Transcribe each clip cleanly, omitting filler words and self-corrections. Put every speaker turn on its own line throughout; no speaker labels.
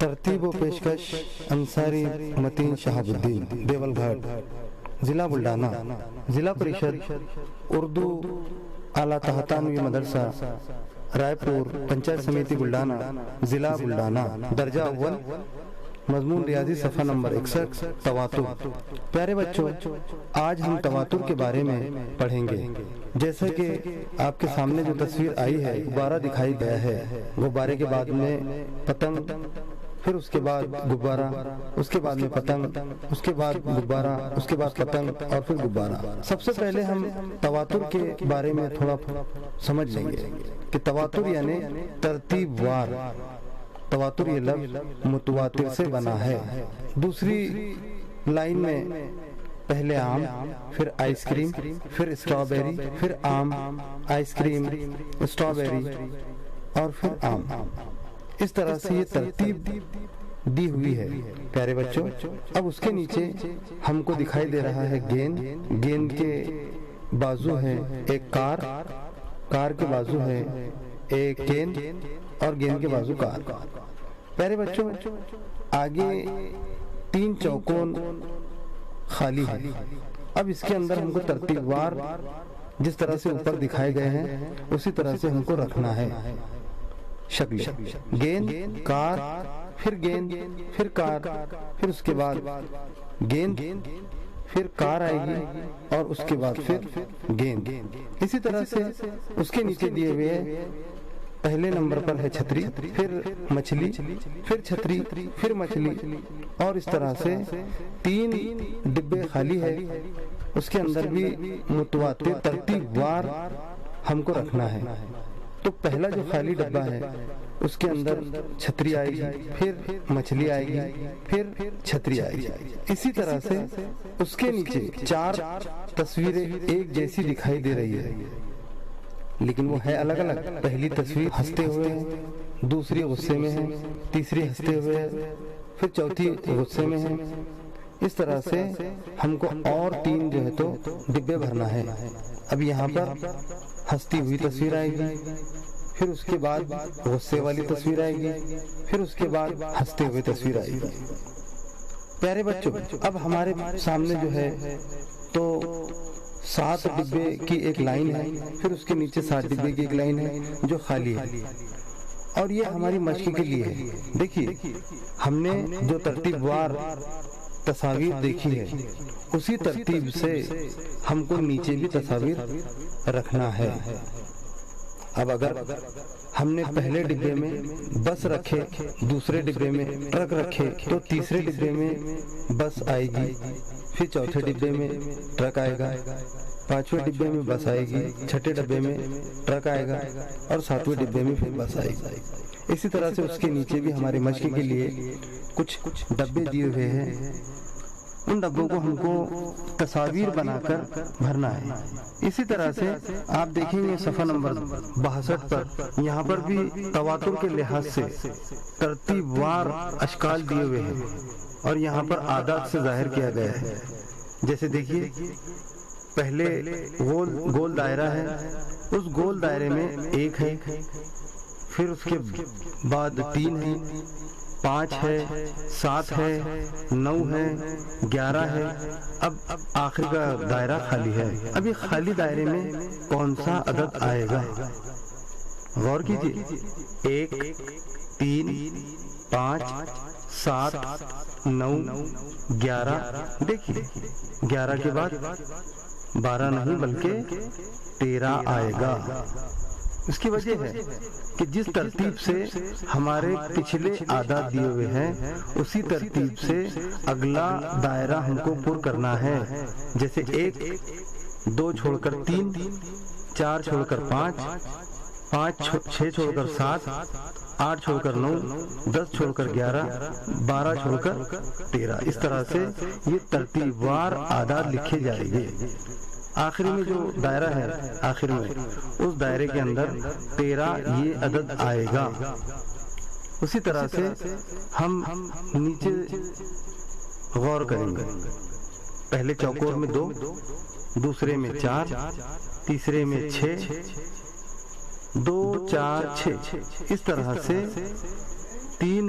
ترتیب و پیشکش انصاری متین شہاب الدین، دیول گھاٹ، ضلع بلڈانا۔ ضلع پریشد اردو اعلیٰ تحتانوی مدرسہ رائے پور، پنچایت سمیتی بلڈانا، ضلع بلڈانا۔ درجہ اول، مضمون ریاضی، صفحہ نمبر 61، تواتر۔ پیارے بچوں، آج ہم تواتر کے بارے میں پڑھیں گے۔ جیسا کہ آپ کے سامنے جو تصویر آئی ہے، غبارہ دکھائی گیا ہے۔ غبارے کے بعد میں پتنگ، پھر اس کے بعد غبارہ، اس کے بعد میں پتنگ، اس کے بعد غبارہ، اس کے بعد پتنگ اور پھر غبارہ۔ سب سے پہلے ہم تواتر کے بارے میں تھوڑا سمجھ لیں گے کہ تواتر یعنی ترتیب وار۔ تواتر یہ لفظ متواتر سے بنا ہے۔ دوسری لائن میں پہلے آم، پھر آئس کریم، پھر اسٹرابیری، پھر آم، آئس کریم، اسٹرابیری اور پھر آم۔ اس طرح سے یہ ترتیب دی ہوئی ہے پیارے بچوں۔ اب اس کے نیچے ہم کو دکھائی دے رہا ہے گیند۔ گیند کے بازو ہے ایک کار، کار کے بازو ہے ایک گیند اور گیند کے بازو کار۔ پیارے بچوں، آگے 3 چوکون خالی ہے۔ اب اس کے اندر ہم کو ترتیب وار جس طرح سے اوپر دکھائے گئے ہیں اسی طرح سے ہم کو رکھنا ہے شکل۔ گیند، کار، پھر گیند، پھر کار، پھر اس کے بعد گیند، پھر کار آئے گی اور اس کے بعد پھر گیند۔ اسی طرح سے اس کے نیچے دیے ہوئے ہیں، پہلے نمبر پر ہے چھتری، پھر مچھلی، پھر چھتری، پھر مچھلی اور اس طرح سے 3 ڈبے خالی ہے۔ اس کے اندر بھی متواتر ترتیب وار ہم کو رکھنا ہے۔ تو پہلا جو خالی ڈبہ ہے اس کے اندر چھتری آئے گی، پھر مچھلی آئے گی، پھر چھتری آئے گی۔ اسی طرح سے اس کے نیچے 4 تصویریں ایک جیسی دکھائی دے رہی ہے لیکن وہ ہے الگ الگ۔ پہلی تصویر ہنستے ہوئے ہے، دوسری غصے میں ہے، تیسری ہنستے ہوئے ہے، پھر چوتھی غصے میں ہے۔ اس طرح سے ہم کو اور 3 جو ہے تو ڈبے بھرنا ہے۔ اب یہاں پر ہنستی ہوئی تصویر آئے گی، پھر اس کے بعد غصے والی تصویر آئے گی، پھر اس کے بعد ہنستے ہوئے تصویر آئے گی۔ پیارے بچوں، اب ہمارے سامنے جو ہے تو 7 ڈبے کی ایک لائن ہے، پھر اس کے نیچے 7 ڈبے کی ایک لائن ہے جو خالی ہے، اور یہ ہماری مشق کے لیے ہے۔ دیکھیے، ہم نے جو ترتیب وار تصاویر دیکھی ہے اسی ترتیب سے ہم کو نیچے بھی تصاویر رکھنا ہے۔ اب اگر ہم نے پہلے ڈبے میں بس رکھے، دوسرے ڈبے میں ٹرک رکھے تو تیسرے ڈبے میں بس آئے گی، پھر چوتھے ڈبے میں ٹرک آئے گا، 5ویں ڈبے میں بس آئے گی، 6ٹھے ڈبے میں ٹرک آئے گا اور 7ویں ڈبے میں پھر بس آئے گی۔ اسی طرح سے اس کے نیچے بھی ہمارے مشق کے لیے کچھ ڈبے دیے ہوئے ہیں، ان ڈبوں کو ہم کو تصاویر بنا کر بھرنا ہے۔ اسی طرح سے آپ دیکھیں گے صفحہ نمبر 62 پر، یہاں پر بھی تواتر کے لحاظ سے ترتیب وار اشکال دیے ہوئے ہیں اور یہاں پر اعداد سے ظاہر کیا گیا ہے۔ جیسے دیکھیے، پہلے گول دائرہ ہے، اس گول دائرے میں 1 ہے، پھر اس کے بعد 3 ہے، 5 ہے، 7 ہے، 9 ہے، 11 ہے۔ اب آخر کا دائرہ خالی ہے۔ اب یہ خالی دائرے میں کون سا عدد آئے گا؟ غور کیجیے، 1، 3، 5، 7، 9، 11۔ دیکھیے، 11 کے بعد 12 نہیں بلکہ 13 آئے گا۔ اس کی وجہ ہے کہ جس ترتیب سے ہمارے پچھلے اعداد دیے ہوئے ہیں اسی ترتیب سے اگلا دائرہ ہم کو پر کرنا ہے۔ جیسے 1، 2 چھوڑ کر 3، 4 چھوڑ کر 5، 6 چھوڑ کر 7، 8 چھوڑ کر 9، 10 چھوڑ کر 11، 12 چھوڑ کر 13۔ اس طرح سے یہ ترتیب وار اعداد لکھے جائیں گے۔ آخری میں جو دائرہ ہے، آخر میں اس دائرے کے اندر 13 یہ عدد آئے گا۔ اسی طرح سے ہم نیچے غور کریں گے، پہلے چوکور میں 2، دوسرے میں 4، تیسرے میں 6، 2، 4، 6۔ اس طرح سے 3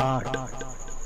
8,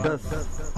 10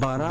12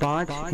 5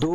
2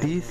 30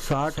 60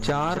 4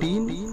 3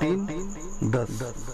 3 10,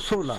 16,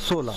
16।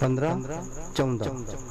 15 14।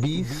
20,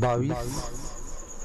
22,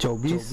24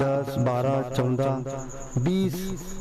10, 12, 14, 20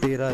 13